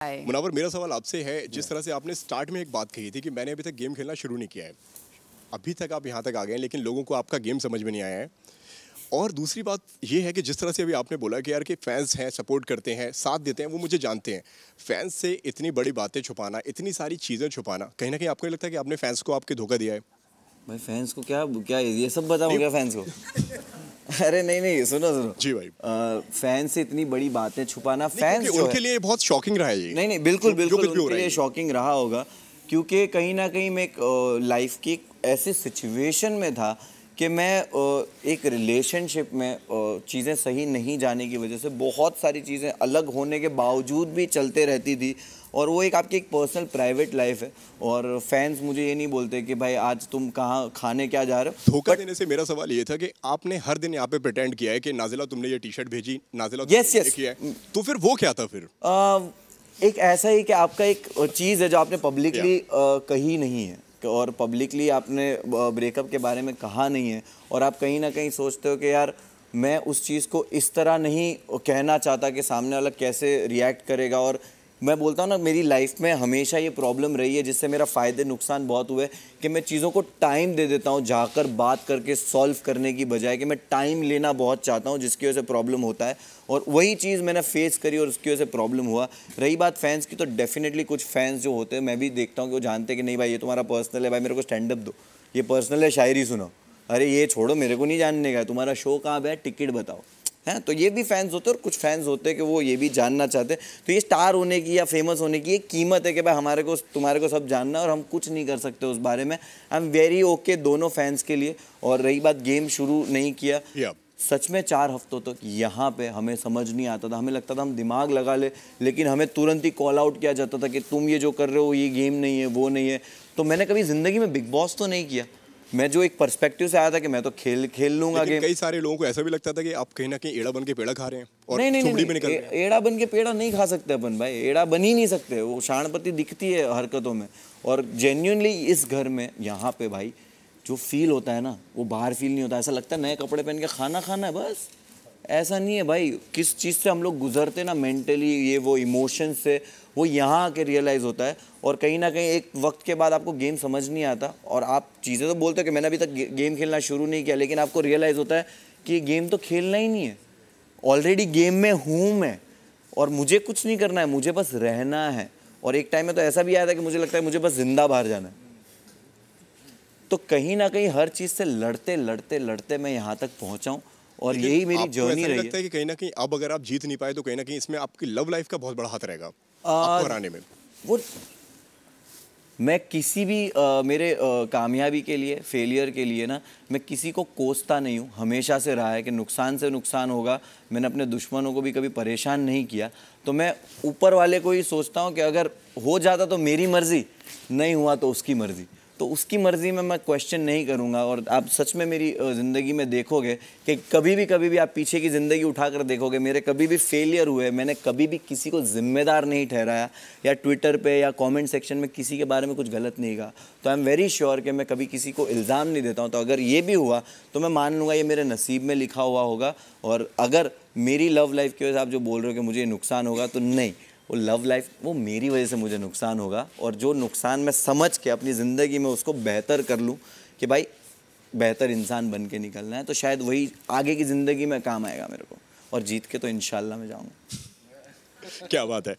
हाय। मुनावर, मेरा सवाल आपसे है, जिस तरह से आपने स्टार्ट में एक बात कही थी कि मैंने अभी तक गेम खेलना शुरू नहीं किया है, अभी तक आप यहाँ तक आ गए हैं, लेकिन लोगों को आपका गेम समझ में नहीं आया है। और दूसरी बात ये है कि जिस तरह से अभी आपने बोला कि यार कि फैंस हैं, सपोर्ट करते हैं, साथ देते हैं, वो मुझे जानते हैं। फैंस से इतनी बड़ी बातें छुपाना, इतनी सारी चीज़ें छुपाना, कहीं ना कहीं आपको नहीं लगता कि आपने फैंस को आपके धोखा दिया है? भाई फैंस को क्या क्या ये सब बताऊँ नहीं। क्या फैंस को? अरे नहीं नहीं, सुनो सुनो। जी भाई। फैंस से इतनी बड़ी बातें छुपाना, नहीं, फैंस क्योंकि जो उनके है, लिए बहुत शॉकिंग रहा है ये। नहीं नहीं, बिल्कुल जो बिल्कुल कुछ भी हो उनके रहा है लिए ये। शॉकिंग रहा होगा, क्योंकि कहीं ना कहीं मैं एक लाइफ की एक ऐसी सिचुएशन में था कि मैं एक रिलेशनशिप में चीज़ें सही नहीं जाने की वजह से बहुत सारी चीज़ें अलग होने के बावजूद भी चलते रहती थी। और वो एक आपकी एक पर्सनल प्राइवेट लाइफ है। और फैंस मुझे ये नहीं बोलते कि भाई आज तुम कहाँ खाने क्या जा रहे हो। धोखा देने से मेरा सवाल ये था कि आपने हर दिन यहाँ पे प्रिटेंड किया है कि नाजिला तुमने ये टी शर्ट भेजी, नाजिला यस तुमने ये यस, किया है, तो फिर वो क्या था फिर? एक ऐसा ही कि आपका एक चीज़ है जो आपने पब्लिकली कही नहीं है, और पब्लिकली आपने ब्रेकअप के बारे में कहा नहीं है, और आप कहीं ना कहीं सोचते हो कि यार मैं उस चीज़ को इस तरह नहीं कहना चाहता कि सामने वाला कैसे रिएक्ट करेगा। और मैं बोलता हूँ ना, मेरी लाइफ में हमेशा ये प्रॉब्लम रही है जिससे मेरा फ़ायदे नुकसान बहुत हुए कि मैं चीज़ों को टाइम दे देता हूँ जाकर बात करके सॉल्व करने की बजाय, कि मैं टाइम लेना बहुत चाहता हूँ जिसकी वजह से प्रॉब्लम होता है। और वही चीज़ मैंने फेस करी और उसकी वजह से प्रॉब्लम हुआ। रही बात फैंस की, तो डेफिनेटली कुछ फैंस जो होते हैं, मैं भी देखता हूँ कि वो जानते हैं कि नहीं भाई ये तुम्हारा पर्सनल है, भाई मेरे को स्टैंड अप दो, ये पर्सनल है, शायरी सुनो, अरे ये छोड़ो मेरे को नहीं जानने का है, तुम्हारा शो कहाँ पे है, टिकट बताओ। हैं, तो ये भी फैंस होते हैं, और कुछ फैंस होते हैं कि वो ये भी जानना चाहते हैं। तो ये स्टार होने की या फेमस होने की एक कीमत है कि भाई हमारे को तुम्हारे को सब जानना है और हम कुछ नहीं कर सकते उस बारे में। आई एम वेरी ओके दोनों फैंस के लिए। और रही बात गेम शुरू नहीं किया, सच में 4 हफ्तों तक यहाँ पे हमें समझ नहीं आता था, हमें लगता था हम दिमाग लगा ले, लेकिन हमें तुरंत ही कॉल आउट किया जाता था कि तुम ये जो कर रहे हो ये गेम नहीं है, वो नहीं है। तो मैंने कभी ज़िंदगी में बिग बॉस तो नहीं किया, मैं जो एक पर्सपेक्टिव से आया था कि मैं तो खेल लूंगा गेम। कई सारे लोगों को ऐसा भी लगता था कि आप कहीं ना कहीं एड़ा बन के पेड़ा खा रहे हैं और नहीं नहीं चुमड़ी नहीं, में निकल रहे हैं। एड़ा बन के पेड़ा नहीं खा सकते अपन भाई, एड़ा बन ही नहीं सकते, वो शाणपति दिखती है हरकतों में। और जेन्युइनली इस घर में यहाँ पे भाई जो फील होता है ना, वो बाहर फील नहीं होता। ऐसा लगता है नए कपड़े पहन के खाना खाना है बस, ऐसा नहीं है भाई। किस चीज़ से हम लोग गुजरते ना मेंटली, ये वो इमोशन से, वो यहाँ आके रियलाइज़ होता है। और कहीं ना कहीं एक वक्त के बाद आपको गेम समझ नहीं आता, और आप चीज़ें तो बोलते हो कि मैंने अभी तक गेम खेलना शुरू नहीं किया, लेकिन आपको रियलाइज़ होता है कि ये गेम तो खेलना ही नहीं है, ऑलरेडी गेम में हूँ मैं, और मुझे कुछ नहीं करना है, मुझे बस रहना है। और एक टाइम में तो ऐसा भी आया था कि मुझे लगता है मुझे बस जिंदा बाहर जाना है। तो कहीं ना कहीं हर चीज़ से लड़ते लड़ते लड़ते मैं यहाँ तक पहुँचा हूँ, और यही मेरी जर्नी रही लगता है कि कहीं ना कहीं अब अगर आप जीत नहीं पाए तो कहीं ना कहीं इसमें आपकी लव लाइफ का बहुत बड़ा हाथ रहेगा आपको हराने में। वो मैं किसी भी मेरे कामयाबी के लिए, फेलियर के लिए ना, मैं किसी को कोसता नहीं हूँ। हमेशा से रहा है कि नुकसान से नुकसान होगा। मैंने अपने दुश्मनों को भी कभी परेशान नहीं किया। तो मैं ऊपर वाले को ही सोचता हूँ कि अगर हो जाता तो मेरी मर्ज़ी, नहीं हुआ तो उसकी मर्ज़ी। तो उसकी मर्ज़ी में मैं क्वेश्चन नहीं करूँगा। और आप सच में मेरी ज़िंदगी में देखोगे कि कभी भी आप पीछे की ज़िंदगी उठाकर देखोगे, मेरे कभी भी फेलियर हुए, मैंने कभी भी किसी को ज़िम्मेदार नहीं ठहराया, या ट्विटर पे या कमेंट सेक्शन में किसी के बारे में कुछ गलत नहीं कहा। तो आई एम वेरी श्योर कि मैं कभी किसी को इल्ज़ाम नहीं देता हूँ। तो अगर ये भी हुआ तो मैं मान लूँगा ये मेरे नसीब में लिखा हुआ होगा। और अगर मेरी लव लाइफ की वजह से आप जो बोल रहे हो कि मुझे नुकसान होगा, तो नहीं, वो लव लाइफ वो मेरी वजह से मुझे नुकसान होगा। और जो नुकसान मैं समझ के अपनी ज़िंदगी में उसको बेहतर कर लूँ कि भाई बेहतर इंसान बन के निकलना है, तो शायद वही आगे की ज़िंदगी में काम आएगा मेरे को। और जीत के तो इंशाल्लाह मैं जाऊँगा। क्या बात है।